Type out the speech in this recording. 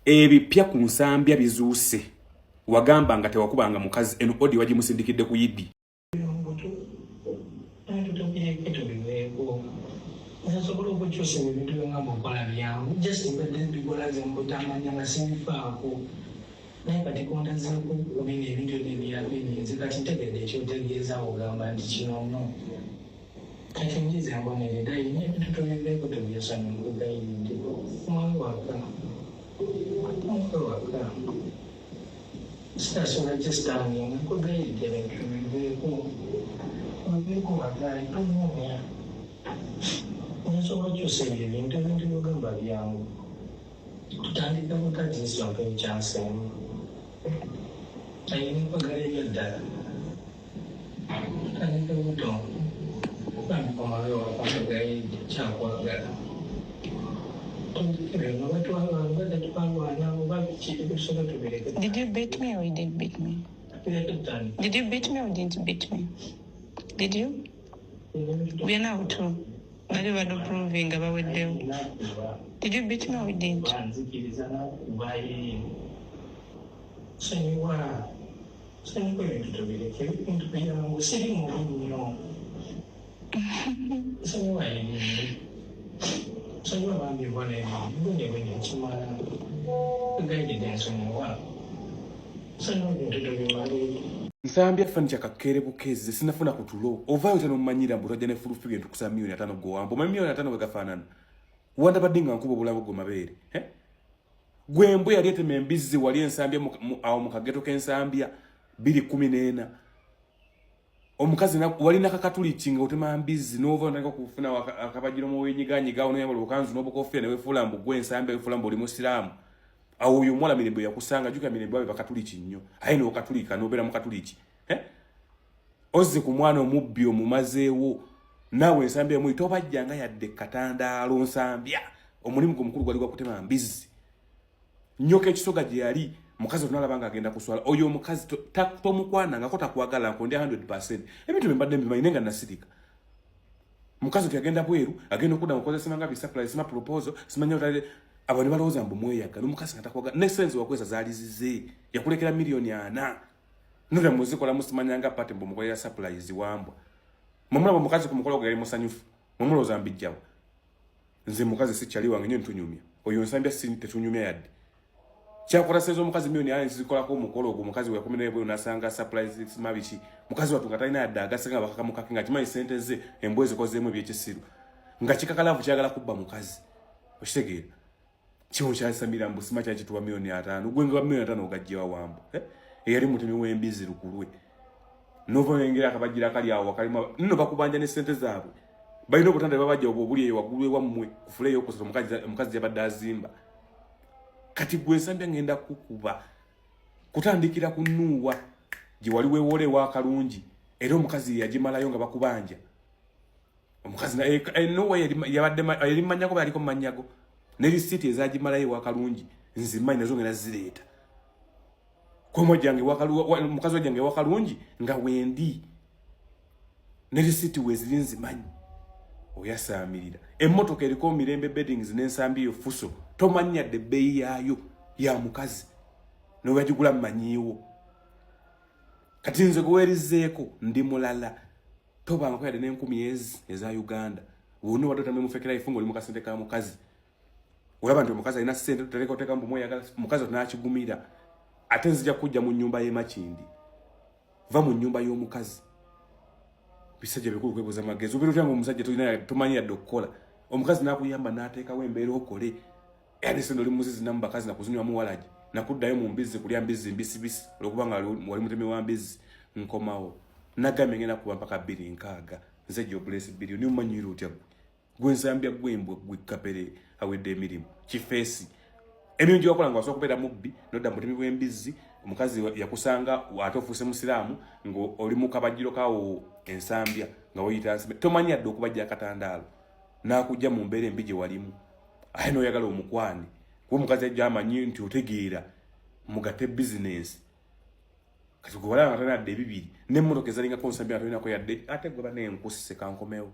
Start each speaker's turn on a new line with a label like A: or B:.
A: ebipya ku nsambya bizuuse wagamba nga tewakubanga mukazi eno odi wagimusindikidde ku yiddi
B: Stasuna just standing, I'm going to get so what you say, you interview to go by young. Tandi the book at this jumping chance. I ain't forgetting that. I need to go. I'm on my own, I'm going to jump on that.
C: Did you beat me or you didn't beat me? Did you beat me or didn't beat me? Did you? We are now two. I never proving about with them. Did you beat me or you didn't?
B: So you want me one you never get to my guided dance on your one. So no good to do my
A: nsambya fanicha kakere bukezi sinafuna kutulo ovayo tano mmanyira mbuto jane fulu fige ntukusa milioni 5 go ambo milioni 5 wekafanana wanda badinga nkubo bulabo go mabere gwembo yali ete membizi wali ensambya awo mukageto kensambya 214 omukazi wali nakakatuli chinga utema mbizi nova ndako kufuna akabajiro mu wenyiganyiga ono yabalo kanzu nobo kofia newe fulambo gwensambya fulambo oli musiramu awo uyu mwala milembo yakusanga juka milembo yabe bakatuli chinyo ayino okatulika nobera mukatuliki ozze ku mwana omubbi omumazeewo nawe ensambya mu itoba jjanga yadde katanda alonsambya omulimu gomukulu gwali gwakutema mbizi nyoka ekisoga gye yali mukazi tunalabanga agenda kuswala oyo mukazi tomukwana nga kota kuagala nko ndi 100% ebintu mbadde mbimayinenga nasirika mukazi kyagenda bweru agenda okuda mukoze simanga bi supply sima proposal simanya utale abantu balowooza mbu mweyaga n'omukazi nga takwaga nesense wakweza zaalizize yakulekera milioni 4 nula muzikola musimanyanga pate mbu mukolera supplies wambwa mumulaba mukazi ku mukolo gwe musanyufu mumulooza mbijjawo nze mukazi si kyali wange nyo ntunyumya oyo nsambya si tetunyumya yadde Chakora sezo mukazi milioni 4 zikola ko mukolo ogwo mukazi we yakomenera bwe unasanga surprise mabichi mukazi watu ngatalina adda senga bakakamuka nga kimanyi sente ze embwezi kozemu ebyekisiru nga kikakalavu kyagala kubba mukazi okitegera kimu kyasamira mbu sima kya kituwa milioni 5 gwenga wa milioni 5 ogajjewa wambo eyali mutemi w'embizi lukulwe novo yengera akabagira kali awo kalima nno bakubanja ne sente zaabwe bayino obutanda babajja obuli eyo wagulwe wammwe kufuleyo okusoma mukazi yabadde azimba kati gwe nsambya ngenda kukuba kutandikira kunuwa gye wali weewole wa kalungi era omukazi yagimalayo nga bakubanja omukazi no yabadde yali manyago baliko manyago ne receipt ezagimalayo wa kalungi nzimanyi nazo ngena zireeta komo jange mukazi wange wa kalungi nga wendi ne receipt wezili nzimanyi oyasamirira emmotoka eriko mirembe beddings n'ensambi yo fuso tomanya de bei yayo ya mukazi no yagigula manyiwo kati nze kuwerizeeko ndi mulala toba nga kwade ne10 eza Uganda wono wadota memufekera ifungo limu kasente ka mukazi olaba nti mukazi ina sente tuteleka oteka mbu moya mukazi tunachigumira ate nzija kujja mu nyumba ye Makindi va mu nyumba yo mukazi bisajja bikulu kwebuza magezi ubiro tyango musajja tulina tumanyi ya dokola omukazi nakuyamba nateeka wembeero okole yani sendo limuzizi namba kazi na kuzunywa mu walaji nakuddayo mu mbizi kulya mbizi mbisibisi olokubanga wali mutemi wa mbizi nkomawo nagame ngena kuba mpaka 2 nze jo bless billion umanyiro utya gwensambya gwembo gwikapere awedde emirimu kifesi ebintu yakola ngo asoka kupera mubbi nodda mutemi w'embizi omukazi yakusanga watofuse musiramu ngo oli mukabajiro kawo ensambya nga woyita tomanya ddo okubajja katandalo nakujja mu mbere mbije walimu ayino yagala omukwani kuba mukazi ajamanyi nti otegeera mugate business kati gwe wala natana de bibiri ne mmotoka ezalinga konsambya atolina ko yadde ate gwe bane nkusise kankomewo